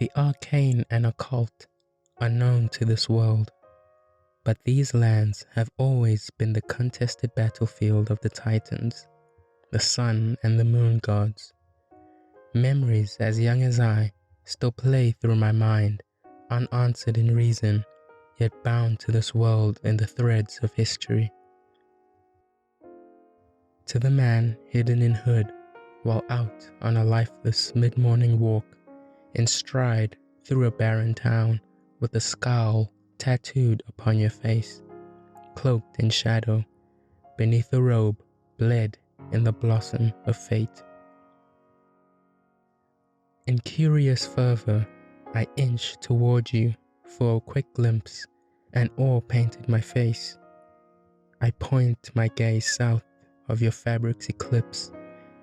The arcane and occult are known to this world, but these lands have always been the contested battlefield of the Titans, the sun and the moon gods. Memories as young as I still play through my mind, unanswered in reason, yet bound to this world in the threads of history. To the man hidden in hood, while out on a lifeless mid-morning walk, in stride through a barren town, with a scowl tattooed upon your face, cloaked in shadow, beneath a robe bled in the blossom of fate. In curious fervor, I inched toward you for a quick glimpse, and awe painted my face. I point my gaze south of your fabric's eclipse,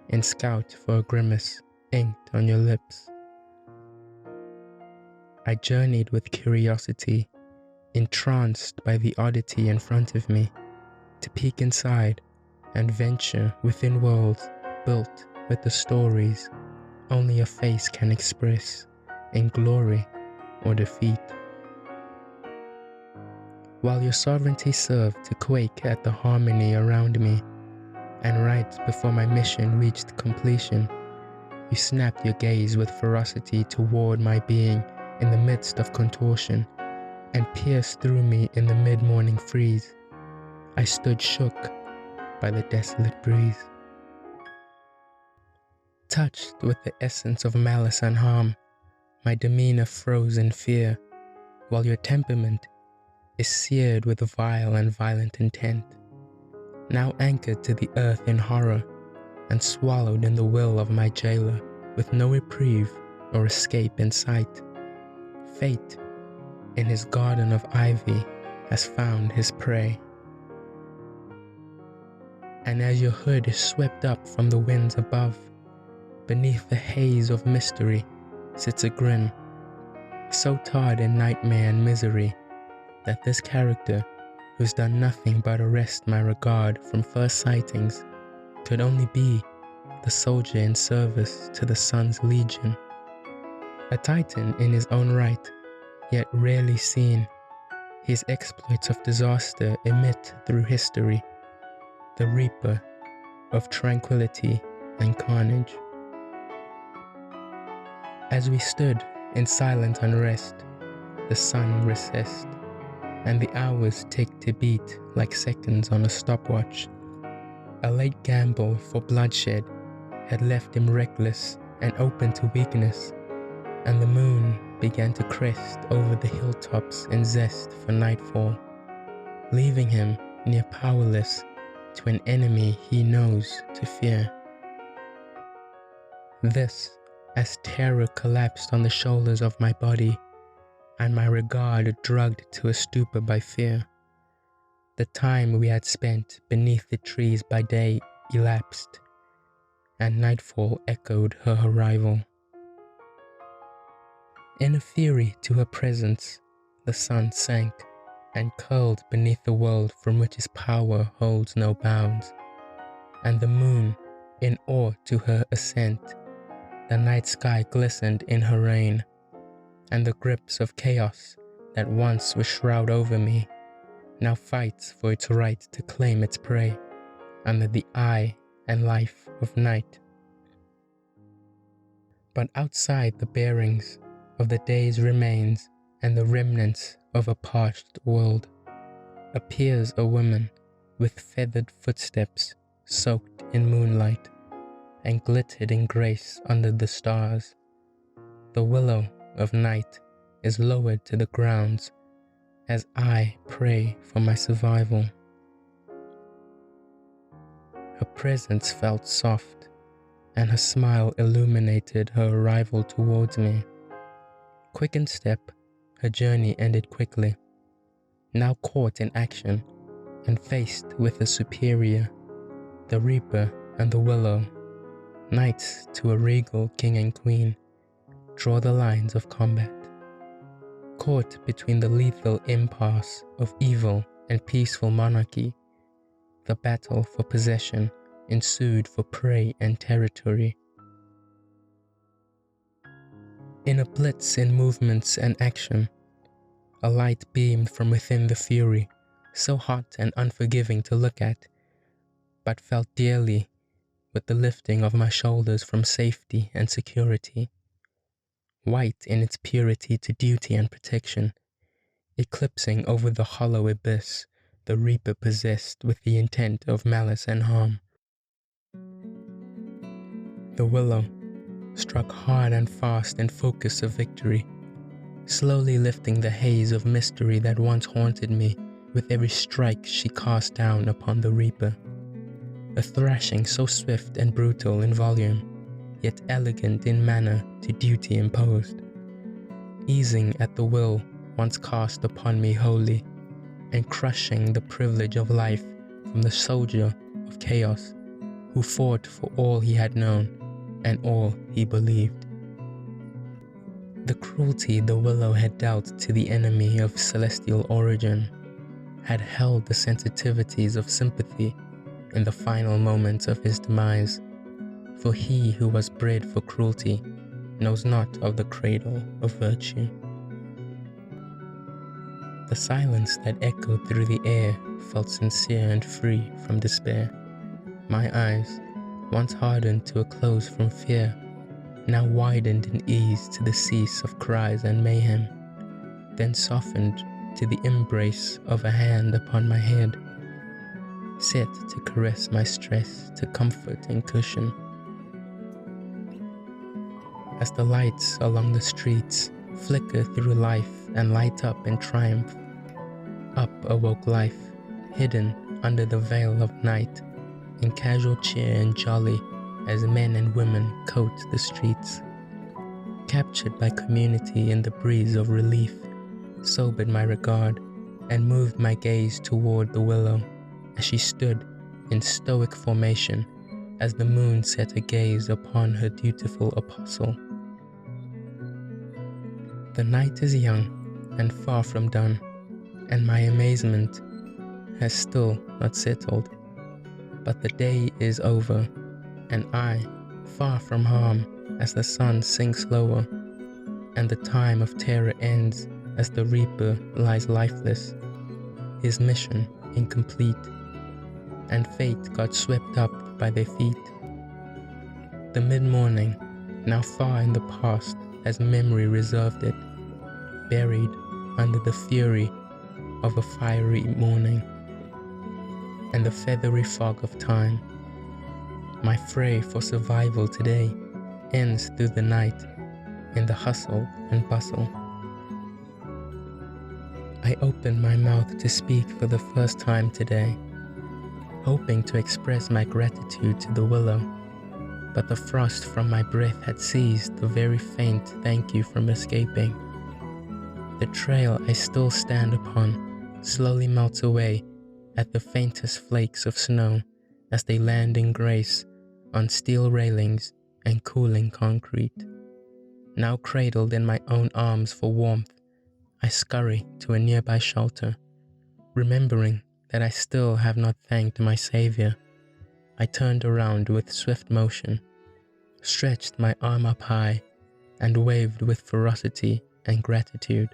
and scout for a grimace inked on your lips. I journeyed with curiosity, entranced by the oddity in front of me, to peek inside and venture within worlds built with the stories only a face can express in glory or defeat. While your sovereignty served to quake at the harmony around me, and right before my mission reached completion, you snapped your gaze with ferocity toward my being in the midst of contortion, and pierced through me in the mid-morning freeze. I stood shook by the desolate breeze. Touched with the essence of malice and harm, my demeanor froze in fear, while your temperament is seared with vile and violent intent, now anchored to the earth in horror, and swallowed in the will of my jailer, with no reprieve or escape in sight. Fate, in his garden of ivy, has found his prey. And as your hood is swept up from the winds above, beneath the haze of mystery sits a grin, so tarred in nightmare and misery, that this character, who's done nothing but arrest my regard from first sightings, could only be the soldier in service to the sun's legion. A titan in his own right, yet rarely seen, his exploits of disaster emit through history, the reaper of tranquility and carnage. As we stood in silent unrest, the sun recessed, and the hours ticked to beat like seconds on a stopwatch. A late gamble for bloodshed had left him reckless and open to weakness, and the moon began to crest over the hilltops in zest for nightfall, leaving him near powerless to an enemy he knows to fear. This, as terror collapsed on the shoulders of my body, and my regard drugged to a stupor by fear. The time we had spent beneath the trees by day elapsed, and nightfall echoed her arrival. In a fury to her presence, the sun sank and curled beneath the world from which his power holds no bounds, and the moon, in awe to her ascent, the night sky glistened in her reign, and the grips of chaos that once was shroud over me now fights for its right to claim its prey under the eye and life of night. But outside the bearings of the day's remains and the remnants of a parched world, appears a woman with feathered footsteps soaked in moonlight and glittered in grace under the stars. The willow of night is lowered to the grounds as I pray for my survival. Her presence felt soft, and her smile illuminated her arrival towards me. Quick in step, her journey ended quickly, now caught in action and faced with a superior, the reaper and the willow, knights to a regal king and queen, draw the lines of combat. Caught between the lethal impasse of evil and peaceful monarchy, the battle for possession ensued for prey and territory. In a blitz in movements and action, a light beamed from within the fury, so hot and unforgiving to look at, but felt dearly with the lifting of my shoulders from safety and security. White in its purity to duty and protection, eclipsing over the hollow abyss the reaper possessed with the intent of malice and harm. The willow struck hard and fast in focus of victory, slowly lifting the haze of mystery that once haunted me with every strike she cast down upon the reaper. A thrashing so swift and brutal in volume, yet elegant in manner to duty imposed, easing at the will once cast upon me wholly, and crushing the privilege of life from the soldier of chaos who fought for all he had known and all he believed. The cruelty the willow had dealt to the enemy of celestial origin had held the sensitivities of sympathy in the final moments of his demise, for he who was bred for cruelty knows not of the cradle of virtue. The silence that echoed through the air felt sincere and free from despair. My eyes, once hardened to a close from fear, now widened in ease to the cease of cries and mayhem, then softened to the embrace of a hand upon my head, set to caress my stress, to comfort and cushion. As the lights along the streets flicker through life and light up in triumph, up awoke life, hidden under the veil of night, in casual cheer and jolly as men and women coat the streets. Captured by community in the breeze of relief, sobered my regard and moved my gaze toward the willow as she stood in stoic formation as the moon set a gaze upon her dutiful apostle. The night is young and far from done, and my amazement has still not settled, but the day is over, and I, far from harm as the sun sinks lower, and the time of terror ends as the reaper lies lifeless, his mission incomplete, and fate got swept up by their feet. The mid-morning, now far in the past as memory reserved it, buried under the fury of a fiery morning, and the feathery fog of time. My fray for survival today ends through the night in the hustle and bustle. I opened my mouth to speak for the first time today, hoping to express my gratitude to the willow, but the frost from my breath had seized the very faint thank you from escaping. The trail I still stand upon slowly melts away at the faintest flakes of snow as they land in grace on steel railings and cooling concrete. Now cradled in my own arms for warmth, I scurry to a nearby shelter, remembering that I still have not thanked my Savior. I turned around with swift motion, stretched my arm up high, and waved with ferocity and gratitude.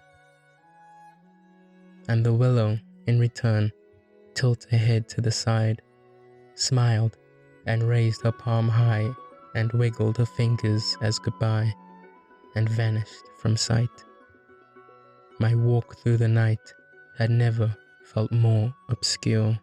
And the willow, in return, tilted her head to the side, smiled, and raised her palm high and wiggled her fingers as goodbye, and vanished from sight. My walk through the night had never felt more obscure.